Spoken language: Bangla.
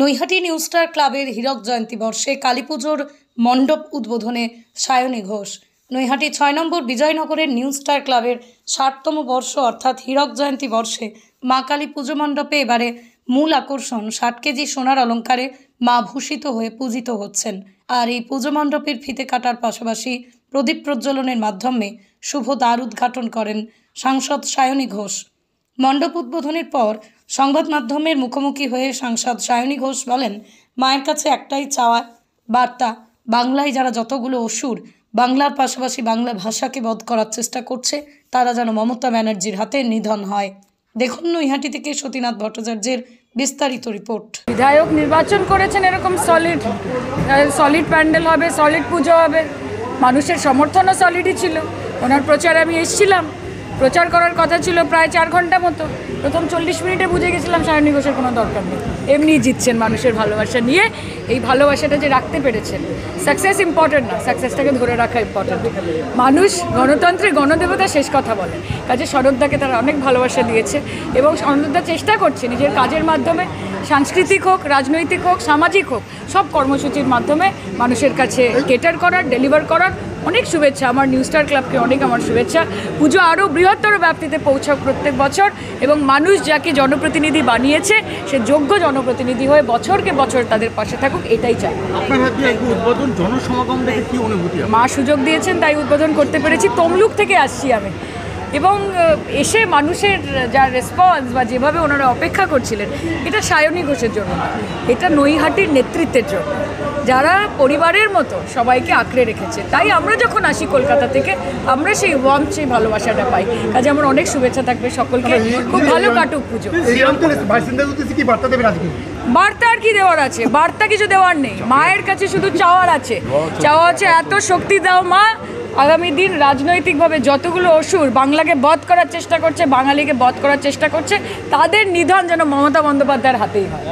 নৈহাটি নিউ স্টার ক্লাবের হীরক জয়ন্তী বর্ষে কালীপুজোর মণ্ডপ উদ্বোধনে সায়নী ঘোষ। নৈহাটি ৬ নম্বর বিজয়নগরের নিউ স্টার ক্লাবের ৬০তম বর্ষ অর্থাৎ হীরক জয়ন্তী বর্ষে মা কালী পুজো মণ্ডপে এবারে মূল আকর্ষণ ৬০ কেজি সোনার অলঙ্কারে মা ভূষিত হয়ে পূজিত হচ্ছেন। আর এই পুজো মণ্ডপের ফিতে কাটার পাশাপাশি প্রদীপ প্রজ্বলনের মাধ্যমে শুভ দ্বার উদ্ঘাটন করেন সাংসদ সায়নী ঘোষ। মণ্ডপ উদ্বোধনের পর সংবাদ মাধ্যমের মুখোমুখি হয়ে সাংসদ সায়নী ঘোষ বলেন, মায়ের কাছে একটাই চাওয়া বার্তা, বাংলায় যারা যতগুলো অসুর বাংলার পাশাপাশি বাংলা ভাষাকে বধ করার চেষ্টা করছে তারা যেন মমতা ব্যানার্জির হাতে নিধন হয়। দেখুন নৈহাটি থেকে সতীনাথ ভট্টাচার্যের বিস্তারিত রিপোর্ট। বিধায়ক নির্বাচন করেছেন, এরকম সলিড প্যান্ডেল হবে, সলিড পুজো হবে, মানুষের সমর্থনও সলিডই ছিল। ওনার প্রচারে আমি এসেছিলাম, প্রচার করার কথা ছিল প্রায় 4 ঘন্টা মতো। প্রথম 40 মিনিটে বুঝে গেছিলাম সায়নী ঘোষের কোনো দরকার নেই, এমনিই জিতছেন মানুষের ভালোবাসা নিয়ে। এই ভালোবাসাটা যে রাখতে পেরেছেন, সাকসেস ইম্পর্টেন্ট না, সাকসেসটাকে ধরে রাখা ইম্পর্টেন্ট। মানুষ গণতন্ত্রে গণদেবতা শেষ কথা বলে, কাজে শরৎদাকে তারা অনেক ভালোবাসা দিয়েছে এবং শরৎদা চেষ্টা করছে নিজের কাজের মাধ্যমে, সাংস্কৃতিক হোক, রাজনৈতিক হোক, সামাজিক হোক, সব কর্মসূচির মাধ্যমে মানুষের কাছে কেটার করার, ডেলিভার করার। অনেক শুভেচ্ছা আমার নিউ স্টার ক্লাবকে, অনেক আমার শুভেচ্ছা। পুজো আরও বৃহত্তর ব্যাপ্তিতে পৌঁছাক প্রত্যেক বছর এবং মানুষ যাকে জনপ্রতিনিধি বানিয়েছে সে যোগ্য জনপ্রতিনিধি হয়ে বছরকে বছর তাদের পাশে থাকুক, এটাই চাই। উদ্বোধন জনসমাগম দেখে কি অনুভূতি? মা সুযোগ দিয়েছেন তাই উদ্বোধন করতে পেরেছি। তমলুক থেকে আসছি আমি এবং এসে মানুষের যা রেসপন্স বা যেভাবে ওনারা অপেক্ষা করছিলেন, এটা সায়নী ঘোষের জন্য, এটা নৈহাটির নেতৃত্বের জন্য, যারা পরিবারের মতো সবাইকে আঁকড়ে রেখেছে। তাই আমরা যখন আসি কলকাতা থেকে, আমরা সেই ওয়ার্ম, সেই ভালোবাসাটা পাই। কাজে আমার অনেক শুভেচ্ছা থাকবে সকলকে, খুব ভালো কাটুক পুজো। বার্তা আর কি দেওয়ার আছে? বার্তা কিছু দেওয়ার নেই, মায়ের কাছে শুধু চাওয়ার আছে। চাওয়া হচ্ছে এত শক্তি দাও মা, আগামী দিন রাজনৈতিকভাবে যতগুলো অসুর বাংলাকে বধ করার চেষ্টা করছে, বাঙালিকে বধ করার চেষ্টা করছে, তাদের নিধন যেন মমতা বন্দ্যোপাধ্যায়ের হাতেই হয়।